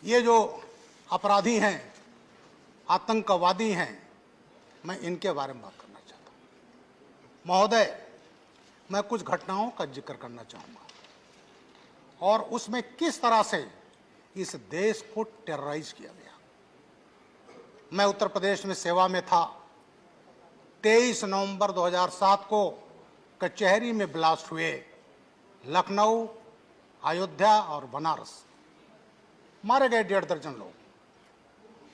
ये जो अपराधी हैं, आतंकवादी हैं, मैं इनके बारे में बात करना चाहता हूं। महोदय, मैं कुछ घटनाओं का जिक्र करना चाहूंगा और उसमें किस तरह से इस देश को टेरराइज किया गया। मैं उत्तर प्रदेश में सेवा में था। 23 नवंबर 2007 को कचहरी में ब्लास्ट हुए। लखनऊ, अयोध्या और बनारस मारे गए 1.5 दर्जन लोग।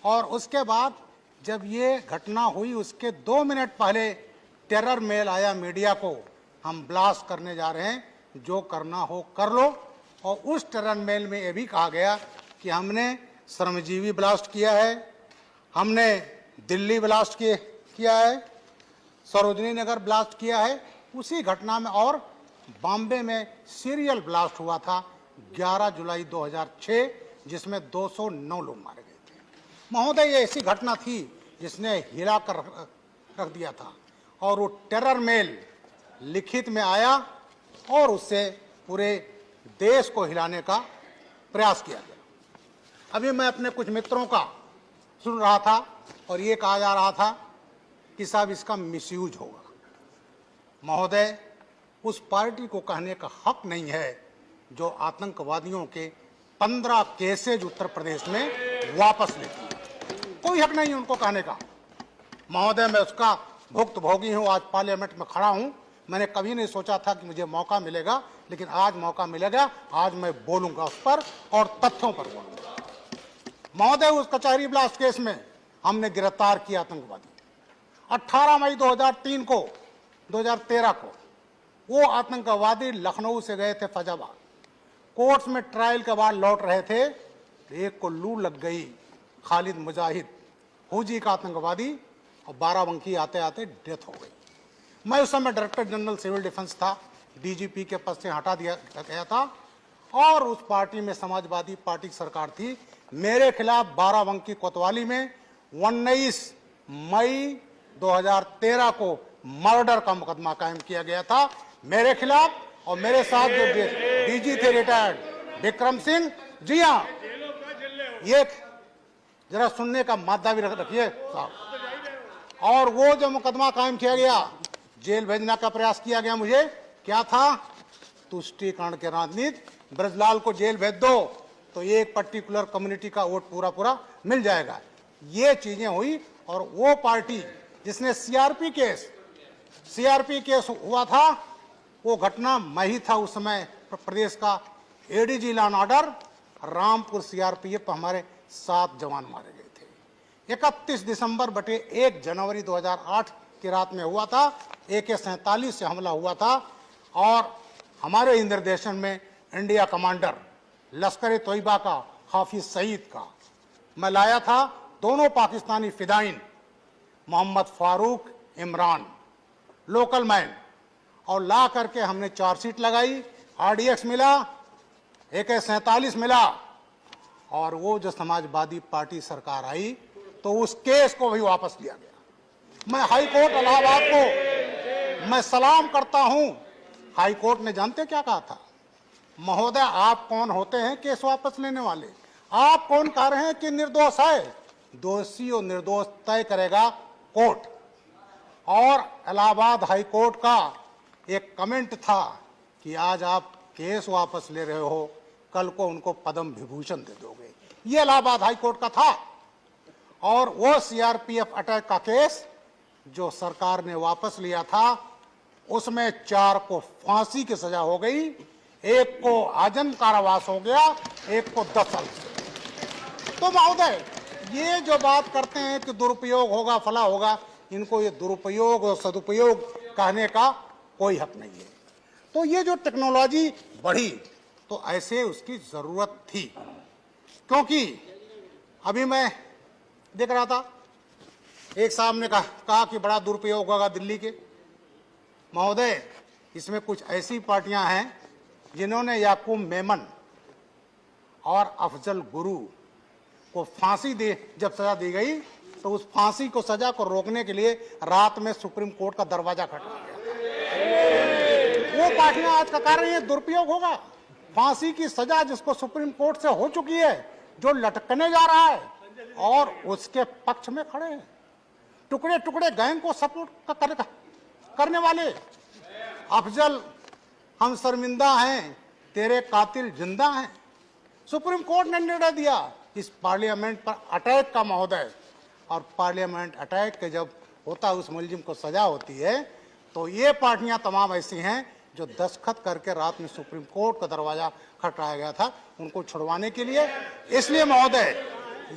और उसके बाद जब ये घटना हुई उसके 2 मिनट पहले टेरर मेल आया मीडिया को, हम ब्लास्ट करने जा रहे हैं, जो करना हो कर लो। और उस टेरर मेल में ये भी कहा गया कि हमने श्रमजीवी ब्लास्ट किया है, हमने दिल्ली ब्लास्ट किया है, सरोजनी नगर ब्लास्ट किया है। उसी घटना में और बॉम्बे में सीरियल ब्लास्ट हुआ था 11 जुलाई 2006, जिसमें 209 लोग मारे गए थे। महोदय, ये ऐसी घटना थी जिसने हिला कर रख दिया था और वो टेरर मेल लिखित में आया और उससे पूरे देश को हिलाने का प्रयास किया गया। अभी मैं अपने कुछ मित्रों का सुन रहा था और ये कहा जा रहा था कि साहब इसका मिसयूज होगा। महोदय, उस पार्टी को कहने का हक नहीं है जो आतंकवादियों के 15 केसेज उत्तर प्रदेश में वापस लेती है। कोई हक नहीं उनको कहने का। महोदय, मैं उसका भुक्तभोगी हूं। आज पार्लियामेंट में खड़ा हूं। मैंने कभी नहीं सोचा था कि मुझे मौका मिलेगा, लेकिन आज मौका मिलेगा। आज मैं बोलूंगा उस पर और तथ्यों पर बोलूंगा। महोदय, उस कचहरी ब्लास्ट केस में हमने गिरफ्तार किया आतंकवादी। 18 मई 2013 को वो आतंकवादी लखनऊ से गए थे फैजाबाद। कोर्ट में ट्रायल के बाद लौट रहे थे, एक को लू लग गई। खालिद मुजाहिद फौजी का आतंकवादी, और बाराबंकी आते आते डेथ हो गई। मैं उस समय डायरेक्टर जनरल सिविल डिफेंस था, डीजीपी के पद से हटा दिया गया था और उस पार्टी में समाजवादी पार्टी की सरकार थी। मेरे खिलाफ बाराबंकी कोतवाली में 19 मई 2013 को मर्डर का मुकदमा कायम किया गया था मेरे खिलाफ। और मेरे साथ जो डीजी थे रिटायर्ड विक्रम सिंह, जी हाँ, ये जरा सुनने का मादा भी रखिए साहब। और वो जो मुकदमा कायम किया गया, जेल भेजने का प्रयास किया गया। मुझे क्या था, तुष्टीकरण के राजनीति, ब्रजलाल को जेल भेज दो तो एक पर्टिकुलर कम्युनिटी का वोट पूरा मिल जाएगा। ये चीजें हुई और वो पार्टी जिसने सीआरपी केस हुआ था, वो घटना मैं ही था उस समय प्रदेश का ADG law and order. Rampur CRPF हमारे 7 जवान मारे गए थे। 31 दिसंबर बटे 1 जनवरी 2008 की रात में हुआ था। AK-47 से हमला हुआ था और हमारे ही निर्देशन में इंडिया कमांडर लश्कर तोयबा का हाफिज सईद का मैं लाया था। दोनों पाकिस्तानी फिदाइन मोहम्मद फारूक, इमरान, लोकल मैन, और ला करके हमने चार्जशीट लगाई। RDX मिला, AK-47 मिला। और वो जो समाजवादी पार्टी सरकार आई तो उस केस को भी वापस लिया गया। मैं हाई कोर्ट इलाहाबाद को मैं सलाम करता हूं। हाई कोर्ट ने जानते क्या कहा था, महोदय आप कौन होते हैं केस वापस लेने वाले? आप कौन कह रहे हैं कि निर्दोष है? दोषी और निर्दोष तय करेगा कोर्ट। और इलाहाबाद हाई कोर्ट का एक कमेंट था कि आज आप केस वापस ले रहे हो, कल को उनको पद्म विभूषण दे दोगे। ये इलाहाबाद हाई कोर्ट का था। और वो सीआरपीएफ अटैक का केस जो सरकार ने वापस लिया था, उसमें 4 को फांसी की सजा हो गई, एक को आजीवन कारावास हो गया, एक को 10 साल। तो महोदय, ये जो बात करते हैं कि दुरुपयोग होगा, फला होगा, इनको ये दुरुपयोग और सदुपयोग कहने का कोई हक नहीं है। तो ये जो टेक्नोलॉजी बढ़ी तो ऐसे उसकी जरूरत थी, क्योंकि अभी मैं देख रहा था एक साहब ने कहा कि बड़ा दुरुपयोग होगा दिल्ली के। महोदय, इसमें कुछ ऐसी पार्टियां हैं जिन्होंने याकूब मेमन और अफजल गुरु को फांसी जब सजा दी गई तो उस फांसी को सजा को रोकने के लिए रात में सुप्रीम कोर्ट का दरवाजा खटखटाया गया। वो पार्टियां आज का कारण ये दुरुपयोग होगा। फांसी की सजा जिसको सुप्रीम कोर्ट से हो चुकी है जो लटकने जा रहा है और उसके पक्ष में खड़े हैं। टुकड़े टुकड़े गैंग को सपोर्ट करने वाले अफजल, हम शर्मिंदा हैं, तेरे कातिल जिंदा हैं। सुप्रीम कोर्ट ने निर्णय दिया इस पार्लियामेंट पर अटैक का महोदय, और पार्लियामेंट अटैक के जब होता है उस मुलजिम को सजा होती है, तो ये पार्टियां तमाम ऐसी हैं जो दस्तखत करके रात में सुप्रीम कोर्ट का दरवाजा खटखटाया गया था उनको छुड़वाने के लिए। इसलिए महोदय,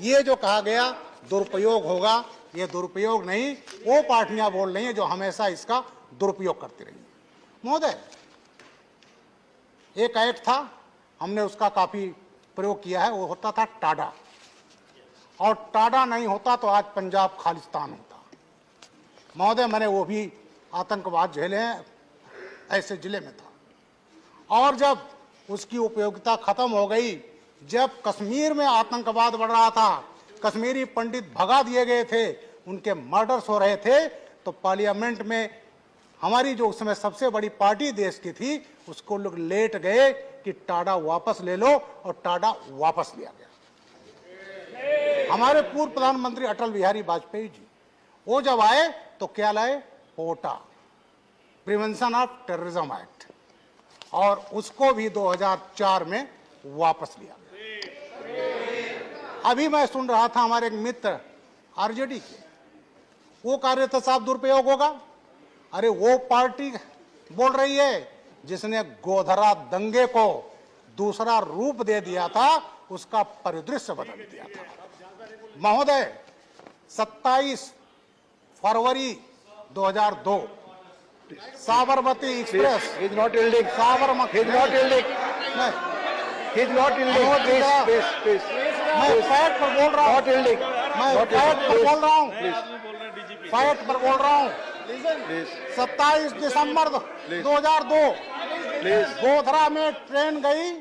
ये जो कहा गया दुरुपयोग होगा, ये दुरुपयोग नहीं, वो पार्टियां बोल रही हैं जो हमेशा इसका दुरुपयोग करती रही। महोदय, एक एक्ट था, हमने उसका काफी प्रयोग किया है, वो होता था टाडा, और टाडा नहीं होता तो आज पंजाब खालिस्तान होता। महोदय, मैंने वो भी आतंकवाद झेले हैं, ऐसे जिले में था। और जब उसकी उपयोगिता खत्म हो गई, जब कश्मीर में आतंकवाद बढ़ रहा था, कश्मीरी पंडित भगा दिए गए थे, उनके मर्डर्स हो रहे थे, तो पार्लियामेंट में हमारी जो उस समय सबसे बड़ी पार्टी देश की थी, उसको लोग लेट गए कि टाडा वापस ले लो, और टाडा वापस लिया गया। हमारे पूर्व प्रधानमंत्री अटल बिहारी वाजपेयी जी, वो जब आए तो क्या लाए? पोटा, प्रिवेंशन ऑफ टेररिज्म एक्ट, और उसको भी 2004 में वापस लिया गया। अभी मैं सुन रहा था हमारे एक मित्र आरजेडी के, वो कह रहे थे साहब दुरुपयोग होगा। अरे वो पार्टी बोल रही है जिसने गोधरा दंगे को दूसरा रूप दे दिया था, उसका परिदृश्य बदल दिया था। महोदय, 27 फरवरी 2002 साबरमती एक्सप्रेस, मैं फैक्ट पर बोल रहा हूँ, फैक्ट पर बोल रहा हूँ। 27 दिसंबर 2002 गोधरा में ट्रेन गई,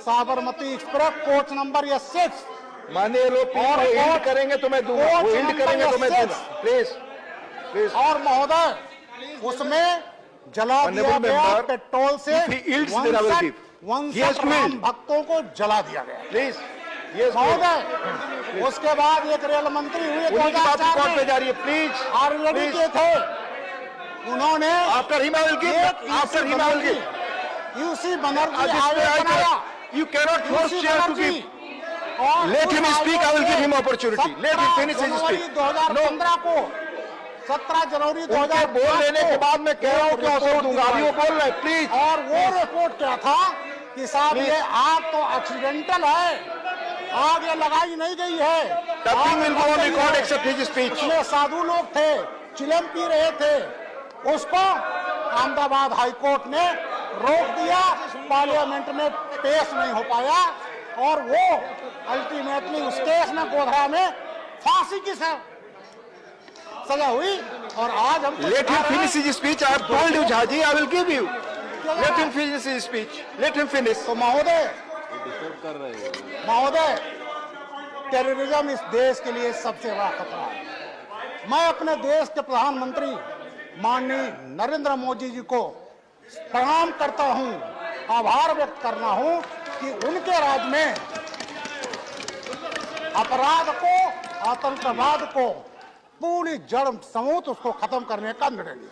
Sabarmati express, coach number S6। माननीय लोग हिंट करेंगे तो मैं दूंगा, वो हिंट करेंगे तो मैं दूंगा, प्लीज प्लीज। और महोदय, उसमें जला दिया गया पेट्रोल से 59 राम भक्तों को जला दिया गया। प्लीज महोदय, उसके बाद एक रेल मंत्री हुए 2004 में, जा रही है, प्लीज आरजेडी के थे, उन्होंने आफ्टर हिमालय की यूसी बनर्जी आयोग बनाया। You cannot force chair to give. Let him speak. I will give him opportunity. Let him finish his speech. 2015 को 17 जनवरी 2015 बोल लेने के बाद मैं कह रहा हूँ कि अवसर दूंगा। अभी वो बोल रहे हैं, प्लीज। और वो रिपोर्ट क्या था कि साहब ये आग तो एक्सीडेंटल है, आग ये लगाई नहीं गई है। Nothing will go on record except his speech. उसमें साधु लोग थे, चिलम पी रहे थे, उसको अहमदाबाद हाईकोर्ट ने रोक दिया, पार्लियामेंट में पेश नहीं हो पाया, और वो अल्टीमेटली उस केस में गोधरा में फांसी की सजा हुई। और आज हम Let him finish his speech. I have told you, Jhaji, I will give you. Let him finish his speech. Let him finish. तो महोदय, टेररिज्म इस देश के लिए सबसे बड़ा खतरा है। मैं अपने देश के प्रधानमंत्री माननीय नरेंद्र मोदी जी को प्रणाम करता हूं, आभार व्यक्त करना हूं कि उनके राज में अपराध को, आतंकवाद को पूरी जड़ समूत उसको खत्म करने का निर्णय लिया।